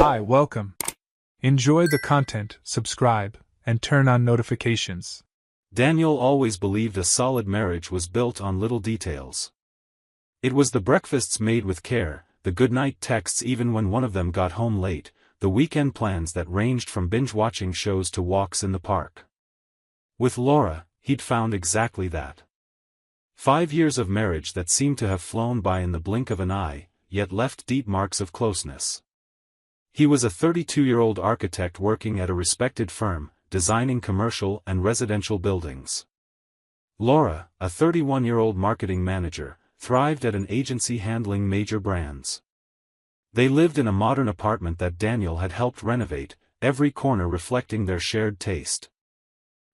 Hi, welcome. Enjoy the content, subscribe, and turn on notifications. Daniel always believed a solid marriage was built on little details. It was the breakfasts made with care, the goodnight texts even when one of them got home late, the weekend plans that ranged from binge-watching shows to walks in the park. With Laura, he'd found exactly that. 5 years of marriage that seemed to have flown by in the blink of an eye, yet left deep marks of closeness. He was a 32-year-old architect working at a respected firm, designing commercial and residential buildings. Laura, a 31-year-old marketing manager, thrived at an agency handling major brands. They lived in a modern apartment that Daniel had helped renovate, every corner reflecting their shared taste.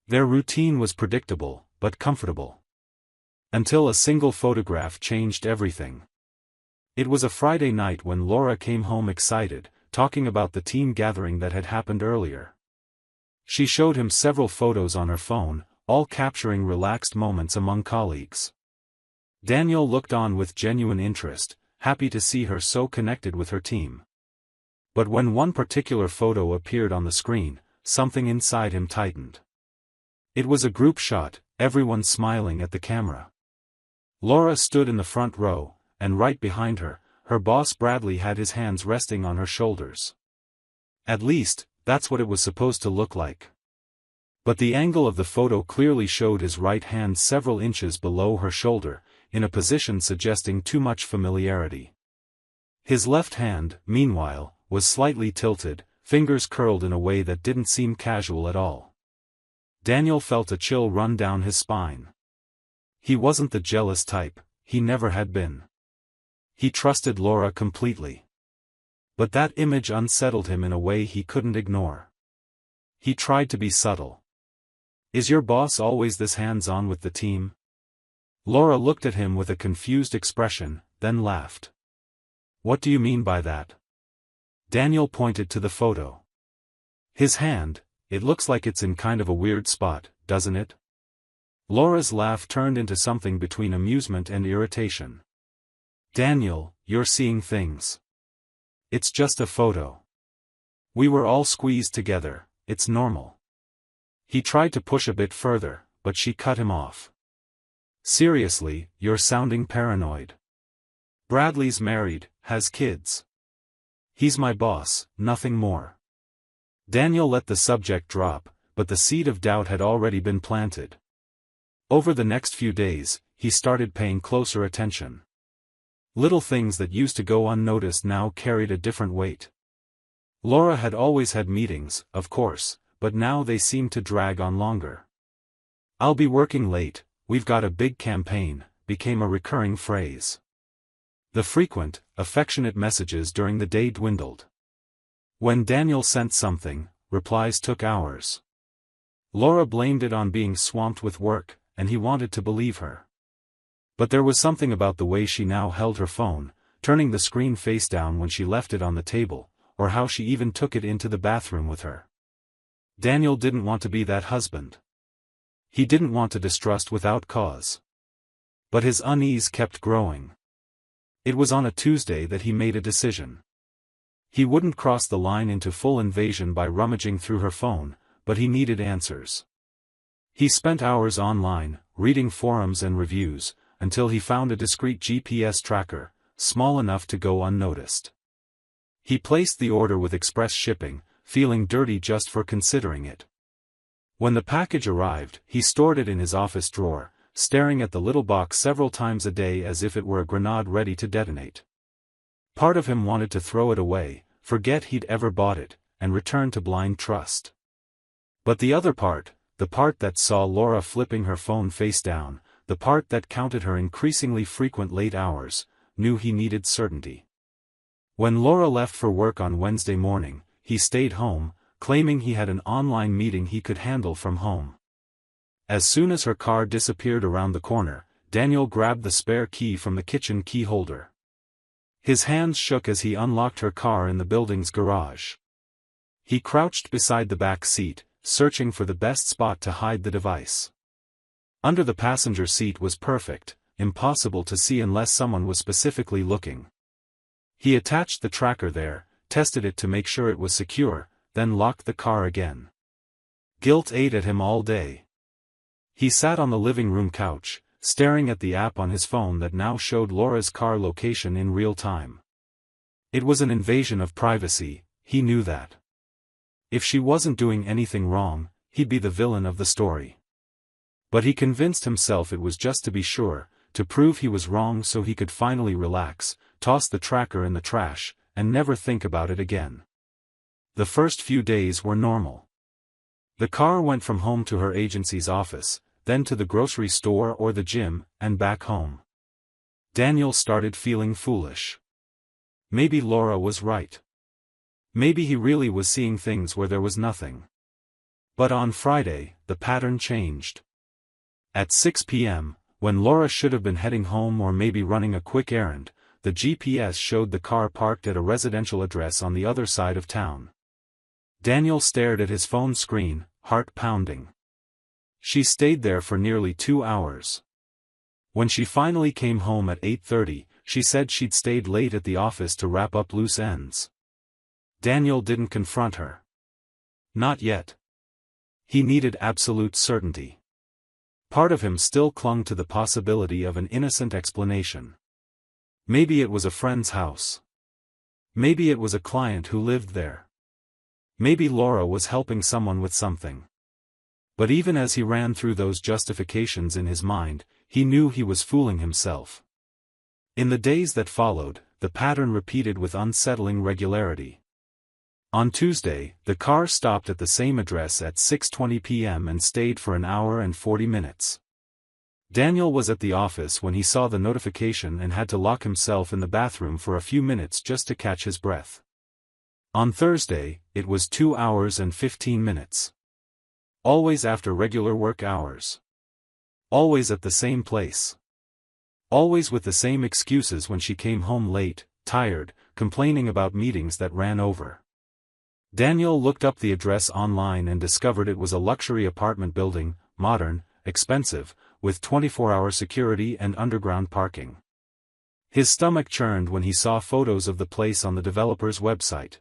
Their routine was predictable, but comfortable. Until a single photograph changed everything. It was a Friday night when Laura came home excited, talking about the team gathering that had happened earlier. She showed him several photos on her phone, all capturing relaxed moments among colleagues. Daniel looked on with genuine interest, happy to see her so connected with her team. But when one particular photo appeared on the screen, something inside him tightened. It was a group shot, everyone smiling at the camera. Laura stood in the front row, and right behind her, her boss Bradley had his hands resting on her shoulders. At least, that's what it was supposed to look like. But the angle of the photo clearly showed his right hand several inches below her shoulder, in a position suggesting too much familiarity. His left hand, meanwhile, was slightly tilted, fingers curled in a way that didn't seem casual at all. Daniel felt a chill run down his spine. He wasn't the jealous type, he never had been. He trusted Laura completely. But that image unsettled him in a way he couldn't ignore. He tried to be subtle. "Is your boss always this hands-on with the team?" Laura looked at him with a confused expression, then laughed. "What do you mean by that?" Daniel pointed to the photo. His hand, "It looks like it's in kind of a weird spot, doesn't it?" Laura's laugh turned into something between amusement and irritation. "Daniel, you're seeing things. It's just a photo. We were all squeezed together, it's normal." He tried to push a bit further, but she cut him off. "Seriously, you're sounding paranoid. Bradley's married, has kids. He's my boss, nothing more." Daniel let the subject drop, but the seed of doubt had already been planted. Over the next few days, he started paying closer attention. Little things that used to go unnoticed now carried a different weight. Laura had always had meetings, of course, but now they seemed to drag on longer. "I'll be working late, we've got a big campaign," became a recurring phrase. The frequent, affectionate messages during the day dwindled. When Daniel sent something, replies took hours. Laura blamed it on being swamped with work, and he wanted to believe her. But there was something about the way she now held her phone, turning the screen face down when she left it on the table, or how she even took it into the bathroom with her. Daniel didn't want to be that husband. He didn't want to distrust without cause. But his unease kept growing. It was on a Tuesday that he made a decision. He wouldn't cross the line into full invasion by rummaging through her phone, but he needed answers. He spent hours online, reading forums and reviews, until he found a discreet GPS tracker, small enough to go unnoticed. He placed the order with express shipping, feeling dirty just for considering it. When the package arrived, he stored it in his office drawer, staring at the little box several times a day as if it were a grenade ready to detonate. Part of him wanted to throw it away, forget he'd ever bought it, and return to blind trust. But the other part, the part that saw Laura flipping her phone face down, the part that counted her increasingly frequent late hours, knew he needed certainty. When Laura left for work on Wednesday morning, he stayed home, claiming he had an online meeting he could handle from home. As soon as her car disappeared around the corner, Daniel grabbed the spare key from the kitchen key holder. His hands shook as he unlocked her car in the building's garage. He crouched beside the back seat, searching for the best spot to hide the device. Under the passenger seat was perfect, impossible to see unless someone was specifically looking. He attached the tracker there, tested it to make sure it was secure, then locked the car again. Guilt ate at him all day. He sat on the living room couch, staring at the app on his phone that now showed Laura's car location in real time. It was an invasion of privacy, he knew that. If she wasn't doing anything wrong, he'd be the villain of the story. But he convinced himself it was just to be sure, to prove he was wrong so he could finally relax, toss the tracker in the trash, and never think about it again. The first few days were normal. The car went from home to her agency's office, then to the grocery store or the gym, and back home. Daniel started feeling foolish. Maybe Laura was right. Maybe he really was seeing things where there was nothing. But on Friday, the pattern changed. At 6 p.m., when Laura should have been heading home or maybe running a quick errand, the GPS showed the car parked at a residential address on the other side of town. Daniel stared at his phone screen, heart pounding. She stayed there for nearly 2 hours. When she finally came home at 8:30, she said she'd stayed late at the office to wrap up loose ends. Daniel didn't confront her. Not yet. He needed absolute certainty. Part of him still clung to the possibility of an innocent explanation. Maybe it was a friend's house. Maybe it was a client who lived there. Maybe Laura was helping someone with something. But even as he ran through those justifications in his mind, he knew he was fooling himself. In the days that followed, the pattern repeated with unsettling regularity. On Tuesday, the car stopped at the same address at 6:20 p.m. and stayed for an hour and 40 minutes. Daniel was at the office when he saw the notification and had to lock himself in the bathroom for a few minutes just to catch his breath. On Thursday, it was 2 hours and 15 minutes. Always after regular work hours. Always at the same place. Always with the same excuses when she came home late, tired, complaining about meetings that ran over. Daniel looked up the address online and discovered it was a luxury apartment building, modern, expensive, with 24-hour security and underground parking. His stomach churned when he saw photos of the place on the developer's website.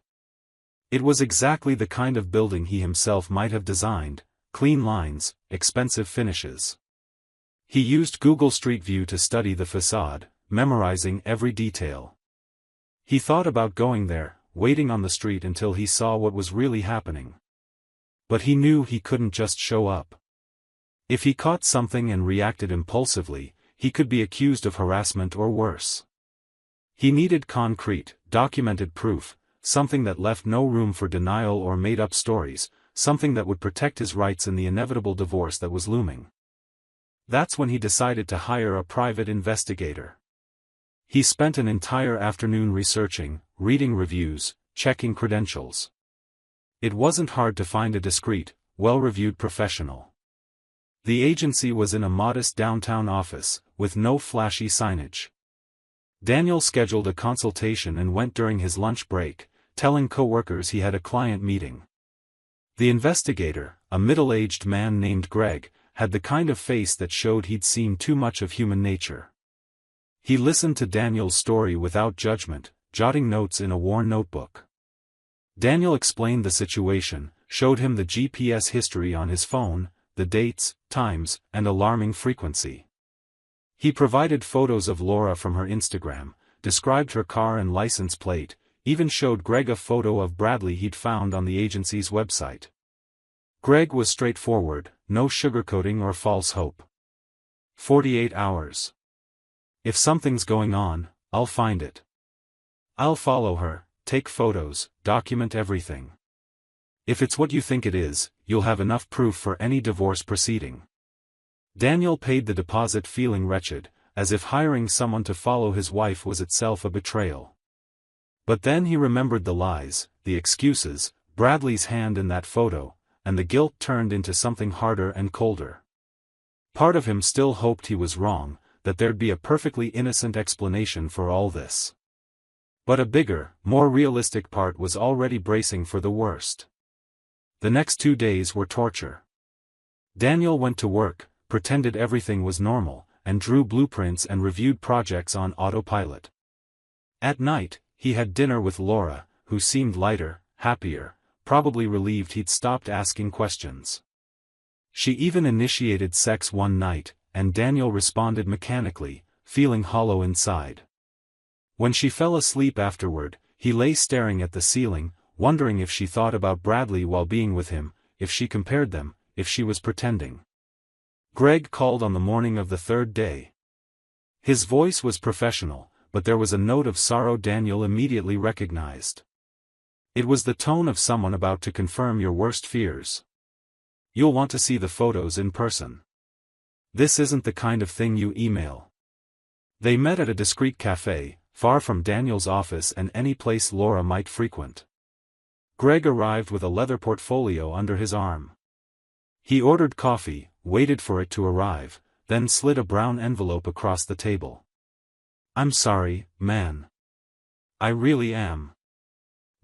It was exactly the kind of building he himself might have designed: clean lines, expensive finishes. He used Google Street View to study the facade, memorizing every detail. He thought about going there, waiting on the street until he saw what was really happening. But he knew he couldn't just show up. If he caught something and reacted impulsively, he could be accused of harassment or worse. He needed concrete, documented proof, something that left no room for denial or made-up stories, something that would protect his rights in the inevitable divorce that was looming. That's when he decided to hire a private investigator. He spent an entire afternoon researching, reading reviews, checking credentials. It wasn't hard to find a discreet, well-reviewed professional. The agency was in a modest downtown office, with no flashy signage. Daniel scheduled a consultation and went during his lunch break, telling coworkers he had a client meeting. The investigator, a middle-aged man named Greg, had the kind of face that showed he'd seen too much of human nature. He listened to Daniel's story without judgment, jotting notes in a worn notebook. Daniel explained the situation, showed him the GPS history on his phone, the dates, times, and alarming frequency. He provided photos of Laura from her Instagram, described her car and license plate, even showed Greg a photo of Bradley he'd found on the agency's website. Greg was straightforward, no sugarcoating or false hope. 48 hours. If something's going on, I'll find it. I'll follow her, take photos, document everything. If it's what you think it is, you'll have enough proof for any divorce proceeding. Daniel paid the deposit feeling wretched, as if hiring someone to follow his wife was itself a betrayal. But then he remembered the lies, the excuses, Bradley's hand in that photo, and the guilt turned into something harder and colder. Part of him still hoped he was wrong, that there'd be a perfectly innocent explanation for all this. But a bigger, more realistic part was already bracing for the worst. The next 2 days were torture. Daniel went to work, pretended everything was normal, and drew blueprints and reviewed projects on autopilot. At night, he had dinner with Laura, who seemed lighter, happier, probably relieved he'd stopped asking questions. She even initiated sex one night, and Daniel responded mechanically, feeling hollow inside. When she fell asleep afterward, he lay staring at the ceiling, wondering if she thought about Bradley while being with him, if she compared them, if she was pretending. Greg called on the morning of the third day. His voice was professional, but there was a note of sorrow Daniel immediately recognized. It was the tone of someone about to confirm your worst fears. You'll want to see the photos in person. This isn't the kind of thing you email. They met at a discreet cafe, far from Daniel's office and any place Laura might frequent. Greg arrived with a leather portfolio under his arm. He ordered coffee, waited for it to arrive, then slid a brown envelope across the table. "I'm sorry, man. I really am."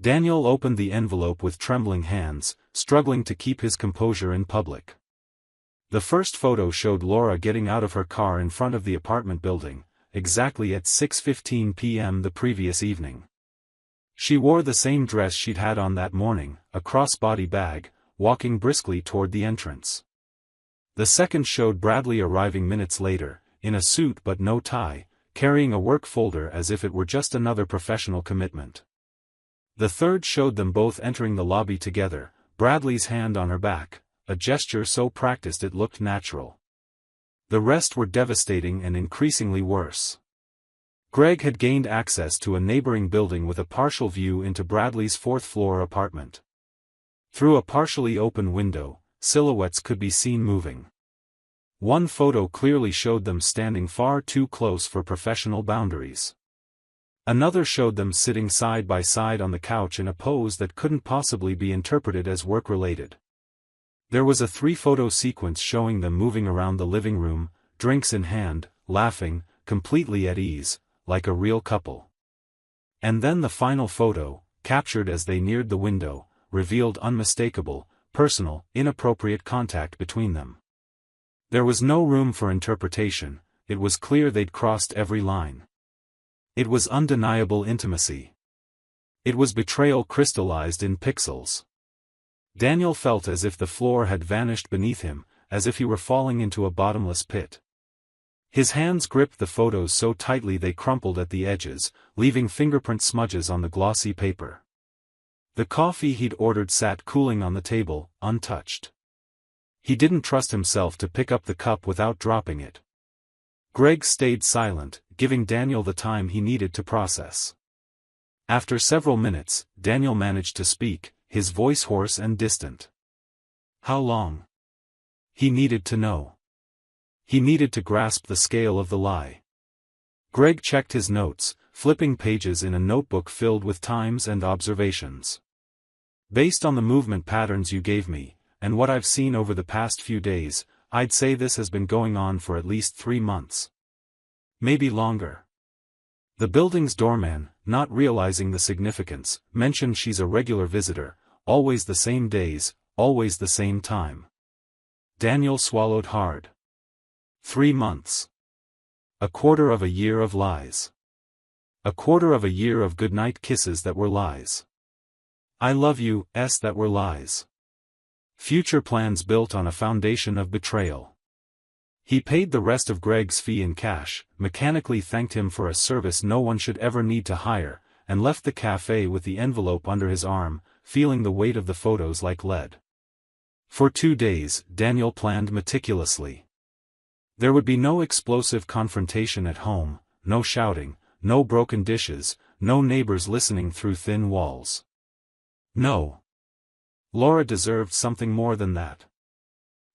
Daniel opened the envelope with trembling hands, struggling to keep his composure in public. The first photo showed Laura getting out of her car in front of the apartment building, exactly at 6:15 p.m. the previous evening. She wore the same dress she'd had on that morning, a crossbody bag, walking briskly toward the entrance. The second showed Bradley arriving minutes later, in a suit but no tie, carrying a work folder as if it were just another professional commitment. The third showed them both entering the lobby together, Bradley's hand on her back, a gesture so practiced it looked natural. The rest were devastating and increasingly worse. Greg had gained access to a neighboring building with a partial view into Bradley's fourth-floor apartment. Through a partially open window, silhouettes could be seen moving. One photo clearly showed them standing far too close for professional boundaries. Another showed them sitting side by side on the couch in a pose that couldn't possibly be interpreted as work-related. There was a 3-photo sequence showing them moving around the living room, drinks in hand, laughing, completely at ease, like a real couple. And then the final photo, captured as they neared the window, revealed unmistakable, personal, inappropriate contact between them. There was no room for interpretation, it was clear they'd crossed every line. It was undeniable intimacy. It was betrayal crystallized in pixels. Daniel felt as if the floor had vanished beneath him, as if he were falling into a bottomless pit. His hands gripped the photos so tightly they crumpled at the edges, leaving fingerprint smudges on the glossy paper. The coffee he'd ordered sat cooling on the table, untouched. He didn't trust himself to pick up the cup without dropping it. Greg stayed silent, giving Daniel the time he needed to process. After several minutes, Daniel managed to speak, his voice hoarse and distant. How long? He needed to know. He needed to grasp the scale of the lie. Greg checked his notes, flipping pages in a notebook filled with times and observations. Based on the movement patterns you gave me, and what I've seen over the past few days, I'd say this has been going on for at least 3 months. Maybe longer. The building's doorman, not realizing the significance, mentioned she's a regular visitor, always the same days, always the same time. Daniel swallowed hard. 3 months. A quarter of a year of lies. A quarter of a year of goodnight kisses that were lies. I love you, that were lies. Future plans built on a foundation of betrayal. He paid the rest of Greg's fee in cash, mechanically thanked him for a service no one should ever need to hire, and left the cafe with the envelope under his arm, feeling the weight of the photos like lead. For 2 days, Daniel planned meticulously. There would be no explosive confrontation at home, no shouting, no broken dishes, no neighbors listening through thin walls. No. Laura deserved something more than that.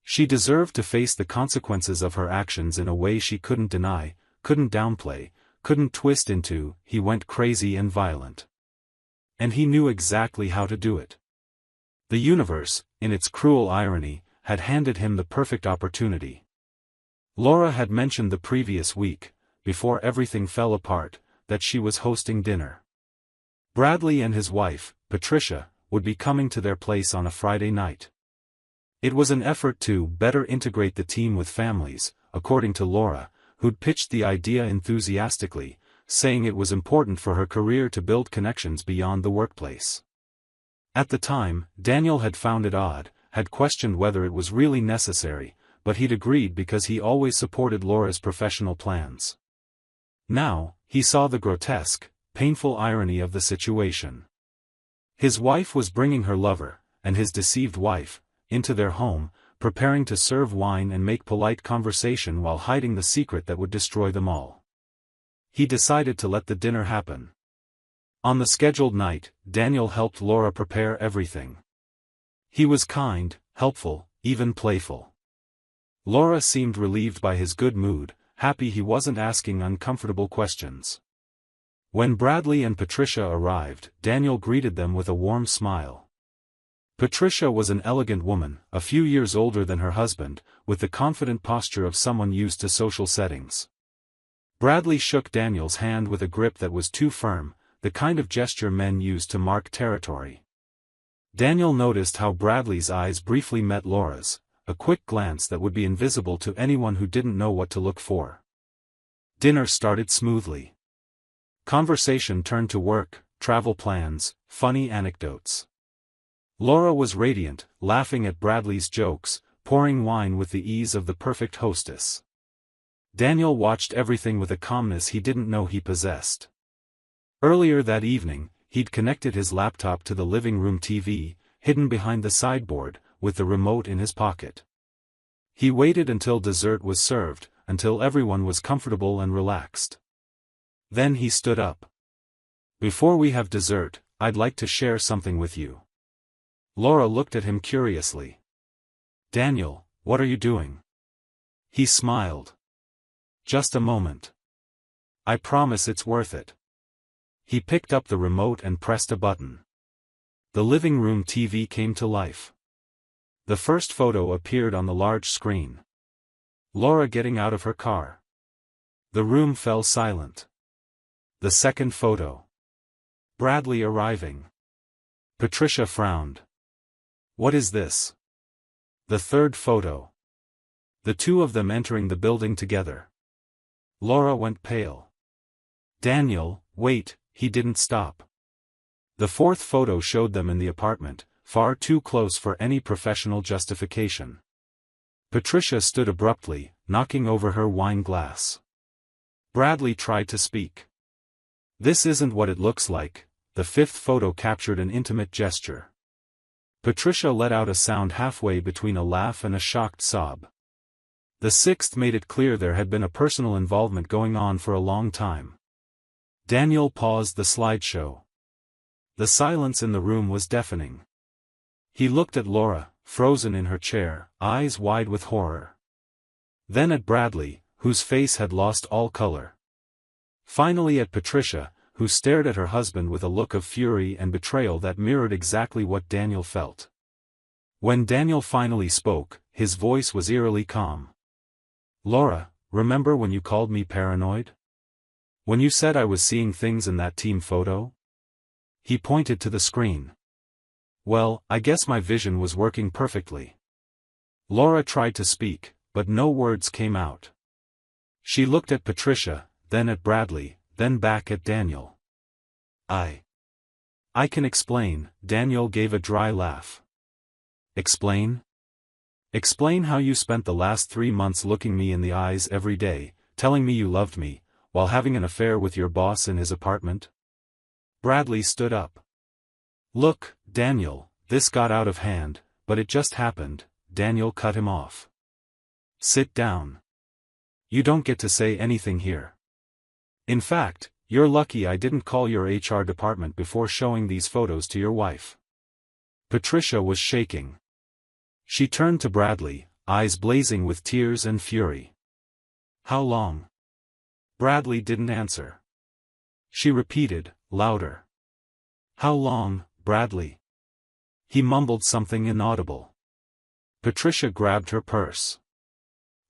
She deserved to face the consequences of her actions in a way she couldn't deny, couldn't downplay, couldn't twist into, he went crazy and violent. And he knew exactly how to do it. The universe, in its cruel irony, had handed him the perfect opportunity. Laura had mentioned the previous week, before everything fell apart, that she was hosting dinner. Bradley and his wife, Patricia, would be coming to their place on a Friday night. It was an effort to better integrate the team with families, according to Laura, who'd pitched the idea enthusiastically, saying it was important for her career to build connections beyond the workplace. At the time, Daniel had found it odd, had questioned whether it was really necessary, but he'd agreed because he always supported Laura's professional plans. Now, he saw the grotesque, painful irony of the situation. His wife was bringing her lover, and his deceived wife, into their home, preparing to serve wine and make polite conversation while hiding the secret that would destroy them all. He decided to let the dinner happen. On the scheduled night, Daniel helped Laura prepare everything. He was kind, helpful, even playful. Laura seemed relieved by his good mood, happy he wasn't asking uncomfortable questions. When Bradley and Patricia arrived, Daniel greeted them with a warm smile. Patricia was an elegant woman, a few years older than her husband, with the confident posture of someone used to social settings. Bradley shook Daniel's hand with a grip that was too firm, the kind of gesture men use to mark territory. Daniel noticed how Bradley's eyes briefly met Laura's, a quick glance that would be invisible to anyone who didn't know what to look for. Dinner started smoothly. Conversation turned to work, travel plans, funny anecdotes. Laura was radiant, laughing at Bradley's jokes, pouring wine with the ease of the perfect hostess. Daniel watched everything with a calmness he didn't know he possessed. Earlier that evening, he'd connected his laptop to the living room TV, hidden behind the sideboard, with the remote in his pocket. He waited until dessert was served, until everyone was comfortable and relaxed. Then he stood up. "Before we have dessert, I'd like to share something with you." Laura looked at him curiously. "Daniel, what are you doing?" He smiled. "Just a moment. I promise it's worth it." He picked up the remote and pressed a button. The living room TV came to life. The first photo appeared on the large screen. Laura getting out of her car. The room fell silent. The second photo. Bradley arriving. Patricia frowned. "What is this?" The third photo. The two of them entering the building together. Laura went pale. "Daniel, wait," he didn't stop. The fourth photo showed them in the apartment, far too close for any professional justification. Patricia stood abruptly, knocking over her wine glass. Bradley tried to speak. "This isn't what it looks like." The fifth photo captured an intimate gesture. Patricia let out a sound halfway between a laugh and a shocked sob. The sixth made it clear there had been a personal involvement going on for a long time. Daniel paused the slideshow. The silence in the room was deafening. He looked at Laura, frozen in her chair, eyes wide with horror. Then at Bradley, whose face had lost all color. Finally at Patricia, who stared at her husband with a look of fury and betrayal that mirrored exactly what Daniel felt. When Daniel finally spoke, his voice was eerily calm. "Laura, remember when you called me paranoid? When you said I was seeing things in that team photo?" He pointed to the screen. "Well, I guess my vision was working perfectly." Laura tried to speak, but no words came out. She looked at Patricia, then at Bradley, then back at Daniel. I can explain," Daniel gave a dry laugh. "Explain?" "Explain how you spent the last 3 months looking me in the eyes every day, telling me you loved me, while having an affair with your boss in his apartment?" Bradley stood up. "Look, Daniel, this got out of hand, but it just happened." Daniel cut him off. "Sit down. You don't get to say anything here. In fact, you're lucky I didn't call your HR department before showing these photos to your wife." Patricia was shaking. She turned to Bradley, eyes blazing with tears and fury. "How long?" Bradley didn't answer. She repeated, louder. "How long, Bradley?" He mumbled something inaudible. Patricia grabbed her purse.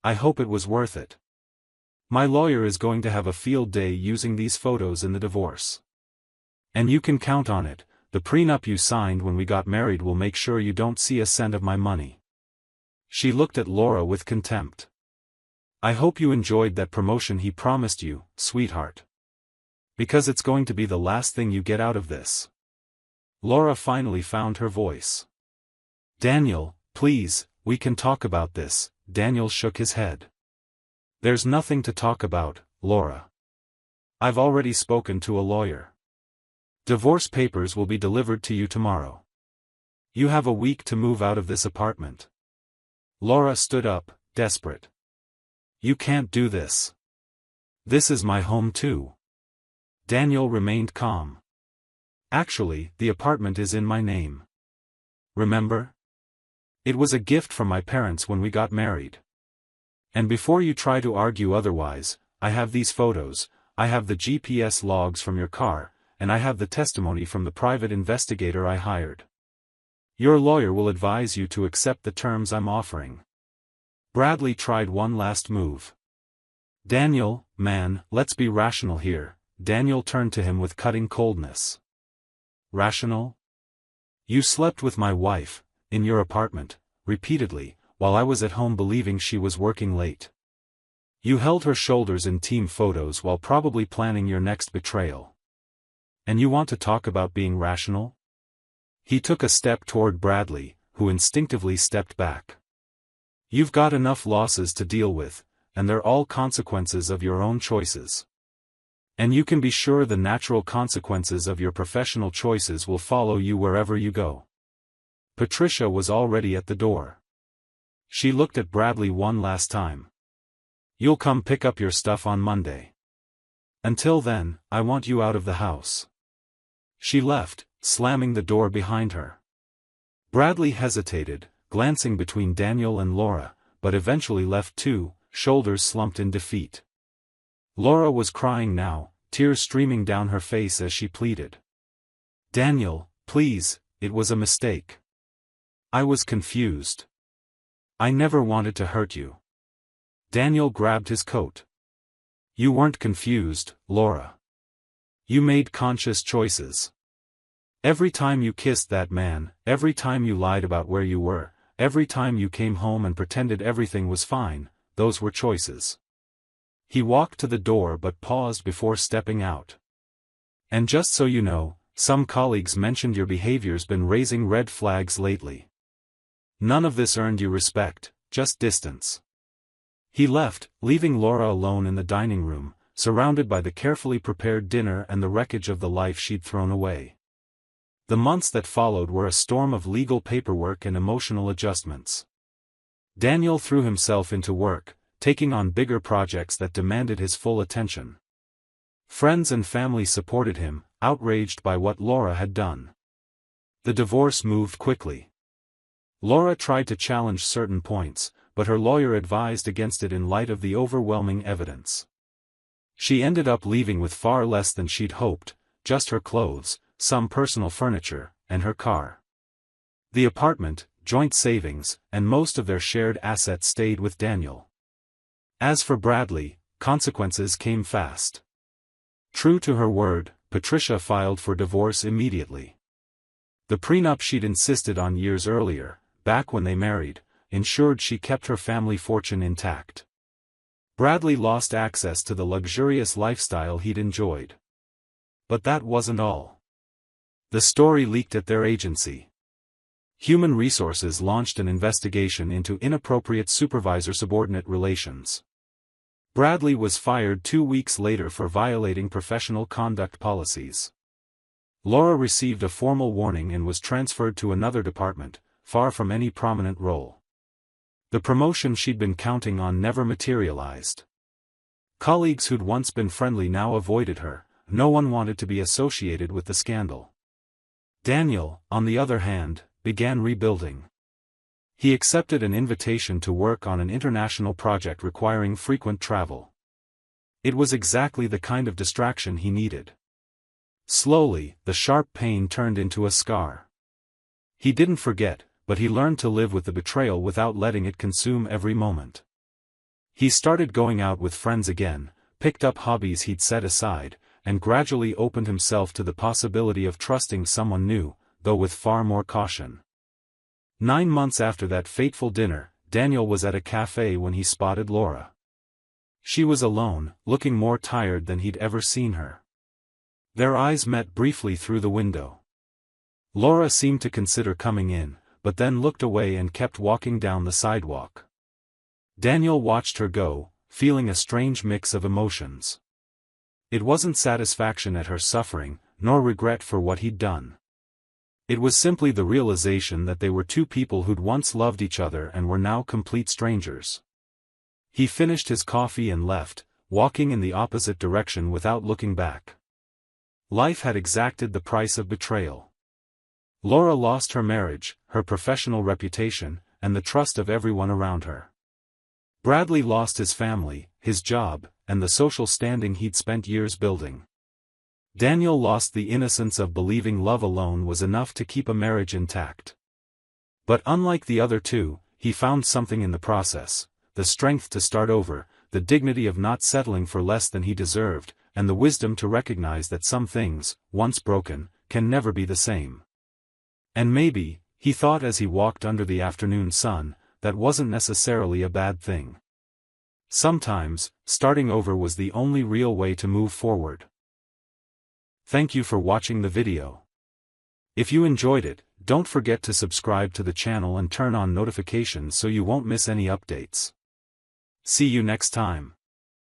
"I hope it was worth it. My lawyer is going to have a field day using these photos in the divorce. And you can count on it, the prenup you signed when we got married will make sure you don't see a cent of my money." She looked at Laura with contempt. "I hope you enjoyed that promotion he promised you, sweetheart." Because it's going to be the last thing you get out of this. Laura finally found her voice. Daniel, please, we can talk about this. Daniel shook his head. There's nothing to talk about, Laura. I've already spoken to a lawyer. Divorce papers will be delivered to you tomorrow. You have a week to move out of this apartment. Laura stood up, desperate. You can't do this. This is my home too. Daniel remained calm. Actually, the apartment is in my name. Remember? It was a gift from my parents when we got married. And before you try to argue otherwise, I have these photos, I have the GPS logs from your car, and I have the testimony from the private investigator I hired. Your lawyer will advise you to accept the terms I'm offering. Bradley tried one last move. Daniel, man, let's be rational here. Daniel turned to him with cutting coldness. Rational? You slept with my wife, in your apartment, repeatedly, while I was at home believing she was working late. You held her shoulders in team photos while probably planning your next betrayal. And you want to talk about being rational? He took a step toward Bradley, who instinctively stepped back. You've got enough losses to deal with, and they're all consequences of your own choices. And you can be sure the natural consequences of your professional choices will follow you wherever you go. Patricia was already at the door. She looked at Bradley one last time. You'll come pick up your stuff on Monday. Until then, I want you out of the house. She left, slamming the door behind her. Bradley hesitated, glancing between Daniel and Laura, but eventually left too, shoulders slumped in defeat. Laura was crying now, tears streaming down her face as she pleaded. Daniel, please, it was a mistake. I was confused. I never wanted to hurt you. Daniel grabbed his coat. You weren't confused, Laura. You made conscious choices. Every time you kissed that man, every time you lied about where you were, every time you came home and pretended everything was fine, those were choices. He walked to the door but paused before stepping out. And just so you know, some colleagues mentioned your behavior's been raising red flags lately. None of this earned you respect, just distance. He left, leaving Laura alone in the dining room, surrounded by the carefully prepared dinner and the wreckage of the life she'd thrown away. The months that followed were a storm of legal paperwork and emotional adjustments. Daniel threw himself into work, taking on bigger projects that demanded his full attention. Friends and family supported him, outraged by what Laura had done. The divorce moved quickly. Laura tried to challenge certain points, but her lawyer advised against it in light of the overwhelming evidence. She ended up leaving with far less than she'd hoped, just her clothes, some personal furniture, and her car. The apartment, joint savings, and most of their shared assets stayed with Daniel. As for Bradley, consequences came fast. True to her word, Patricia filed for divorce immediately. The prenup she'd insisted on years earlier, back when they married, ensured she kept her family fortune intact. Bradley lost access to the luxurious lifestyle he'd enjoyed. But that wasn't all. The story leaked at their agency. Human Resources launched an investigation into inappropriate supervisor-subordinate relations. Bradley was fired 2 weeks later for violating professional conduct policies. Laura received a formal warning and was transferred to another department, far from any prominent role. The promotion she'd been counting on never materialized. Colleagues who'd once been friendly now avoided her, no one wanted to be associated with the scandal. Daniel, on the other hand, began rebuilding. He accepted an invitation to work on an international project requiring frequent travel. It was exactly the kind of distraction he needed. Slowly, the sharp pain turned into a scar. He didn't forget, but he learned to live with the betrayal without letting it consume every moment. He started going out with friends again, picked up hobbies he'd set aside, and gradually opened himself to the possibility of trusting someone new, though with far more caution. 9 months after that fateful dinner, Daniel was at a cafe when he spotted Laura. She was alone, looking more tired than he'd ever seen her. Their eyes met briefly through the window. Laura seemed to consider coming in, but then looked away and kept walking down the sidewalk. Daniel watched her go, feeling a strange mix of emotions. It wasn't satisfaction at her suffering, nor regret for what he'd done. It was simply the realization that they were two people who'd once loved each other and were now complete strangers. He finished his coffee and left, walking in the opposite direction without looking back. Life had exacted the price of betrayal. Laura lost her marriage, her professional reputation, and the trust of everyone around her. Bradley lost his family, his job, and the social standing he'd spent years building. Daniel lost the innocence of believing love alone was enough to keep a marriage intact. But unlike the other two, he found something in the process: the strength to start over, the dignity of not settling for less than he deserved, and the wisdom to recognize that some things, once broken, can never be the same. And maybe, he thought as he walked under the afternoon sun, that wasn't necessarily a bad thing. Sometimes, starting over was the only real way to move forward. Thank you for watching the video. If you enjoyed it, don't forget to subscribe to the channel and turn on notifications so you won't miss any updates. See you next time.